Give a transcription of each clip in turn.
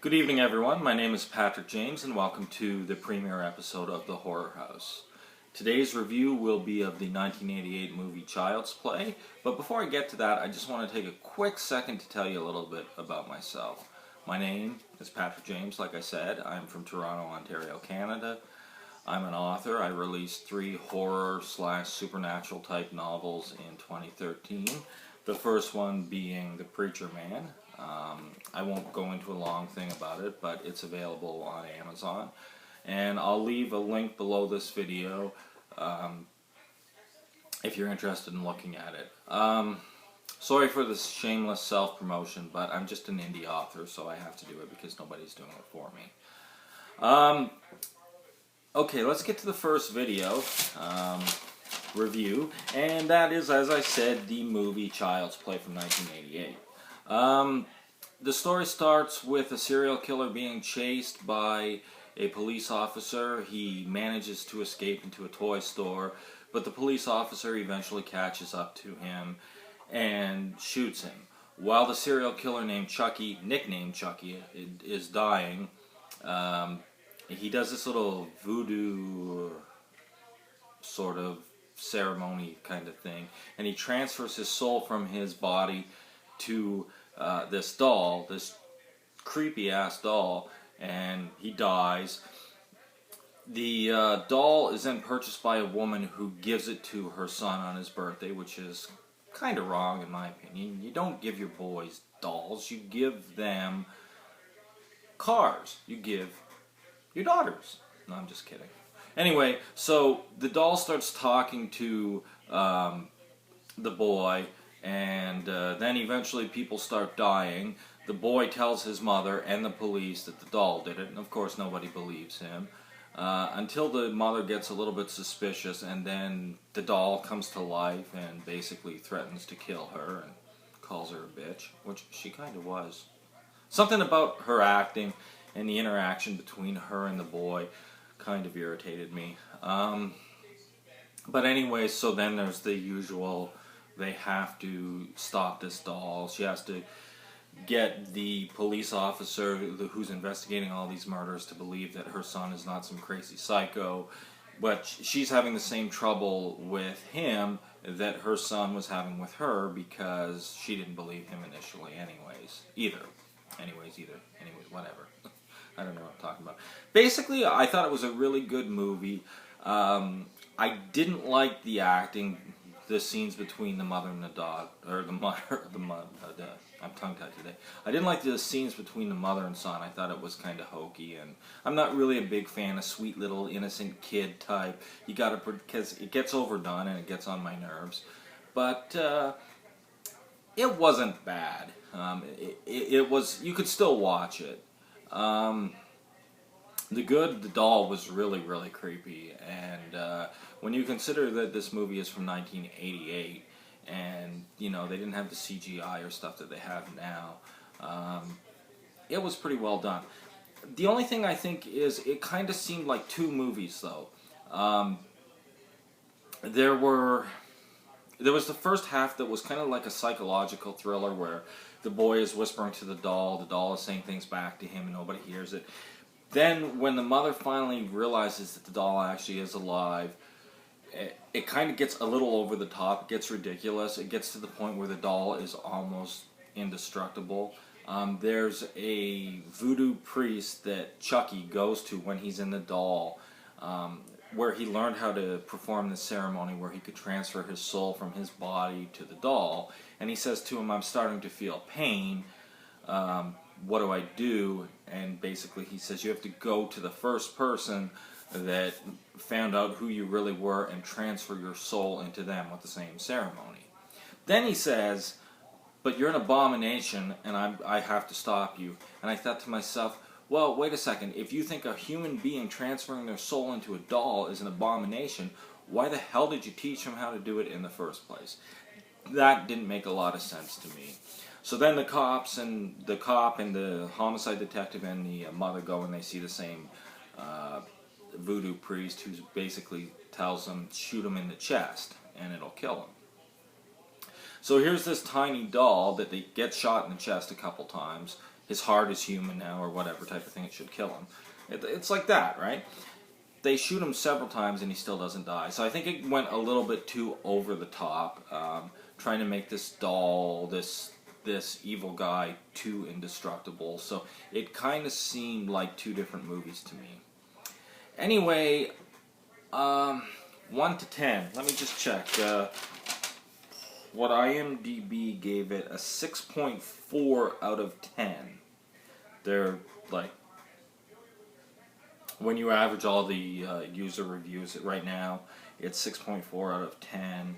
Good evening, everyone. My name is Patrick James, and welcome to the premiere episode of The Horror House. Today's review will be of the 1988 movie Child's Play, but before I get to that, I just want to take a quick second to tell you a little bit about myself. My name is Patrick James, like I said. I'm from Toronto, Ontario, Canada. I'm an author. I released 3 horror/supernatural type novels in 2013. The first one being The Preacher Man. I won't go into a long thing about it, but it's available on Amazon. And I'll leave a link below this video if you're interested in looking at it. Sorry for this shameless self-promotion, but I'm just an indie author, so I have to do it because nobody's doing it for me. Okay, let's get to the first video review, and that is, as I said, the movie Child's Play from 1988. The story starts with a serial killer being chased by a police officer. He manages to escape into a toy store, but the police officer eventually catches up to him and shoots him. While the serial killer named Chucky, nicknamed Chucky, is dying, he does this little voodoo sort of ceremony kind of thing, and he transfers his soul from his body to this doll, this creepy ass doll, and he dies. The doll is then purchased by a woman who gives it to her son on his birthday, which is kind of wrong in my opinion. You don't give your boys dolls, you give them cars. You give your daughters. No, I'm just kidding. Anyway, so the doll starts talking to the boy, and then eventually people start dying. The boy tells his mother and the police that the doll did it, and of course nobody believes him. Until the mother gets a little bit suspicious, and then the doll comes to life and basically threatens to kill her and calls her a bitch, which she kind of was. Something about her acting and the interaction between her and the boy kind of irritated me. But anyway, so then there's the usual, they have to stop this doll. She has to get the police officer who's investigating all these murders to believe that her son is not some crazy psycho, but she's having the same trouble with him that her son was having with her because she didn't believe him initially either, whatever. I don't know what I'm talking about. Basically, I thought it was a really good movie. I didn't like the acting, the scenes between the mother and the dog, or I'm tongue-tied today. I didn't like the scenes between the mother and son. I thought it was kind of hokey, and I'm not really a big fan of sweet little innocent kid type. You gotta, because it gets overdone and it gets on my nerves. But it wasn't bad. It was, you could still watch it. The doll was really, really creepy, and when you consider that this movie is from 1988, and, you know, they didn't have the CGI or stuff that they have now, it was pretty well done. The only thing I think is, it kind of seemed like 2 movies, though. There was the first half that was kind of like a psychological thriller where the boy is whispering to the doll is saying things back to him and nobody hears it. Then when the mother finally realizes that the doll actually is alive, it kind of gets a little over the top, it gets ridiculous, it gets to the point where the doll is almost indestructible. There's a voodoo priest that Chucky goes to when he's in the doll, where he learned how to perform the ceremony where he could transfer his soul from his body to the doll, and he says to him, "I'm starting to feel pain, what do I do?" And basically he says you have to go to the first person that found out who you really were and transfer your soul into them with the same ceremony. Then he says, "But you're an abomination and I have to stop you." And I thought to myself, well, wait a second, if you think a human being transferring their soul into a doll is an abomination, why the hell did you teach them how to do it in the first place? That didn't make a lot of sense to me. So then the cop and the homicide detective and the mother go and they see the same voodoo priest who basically tells them, shoot him in the chest and it'll kill him. So here's this tiny doll that they get shot in the chest a couple times, his heart is human now, or whatever type of thing. It should kill him. It's like that, right? They shoot him several times and he still doesn't die. So I think it went a little bit too over the top, trying to make this doll, this evil guy, too indestructible. So it kind of seemed like two different movies to me. Anyway, 1 to 10. Let me just check. What IMDb gave it a 6.4 out of 10. They're like, when you average all the user reviews right now, it's 6.4 out of 10.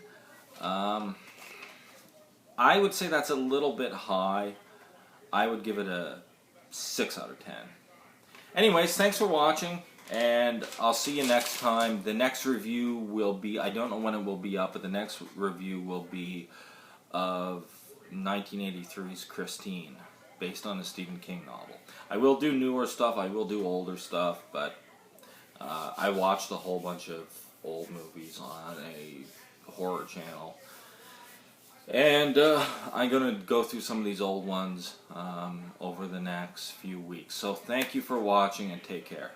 I would say that's a little bit high. I would give it a 6 out of 10. Anyways, thanks for watching, and I'll see you next time. The next review will be, I don't know when it will be up, but the next review will be of 1983's Christine, based on a Stephen King novel. I will do newer stuff, I will do older stuff, but I watched a whole bunch of old movies on a horror channel. And I'm going to go through some of these old ones over the next few weeks. So thank you for watching and take care.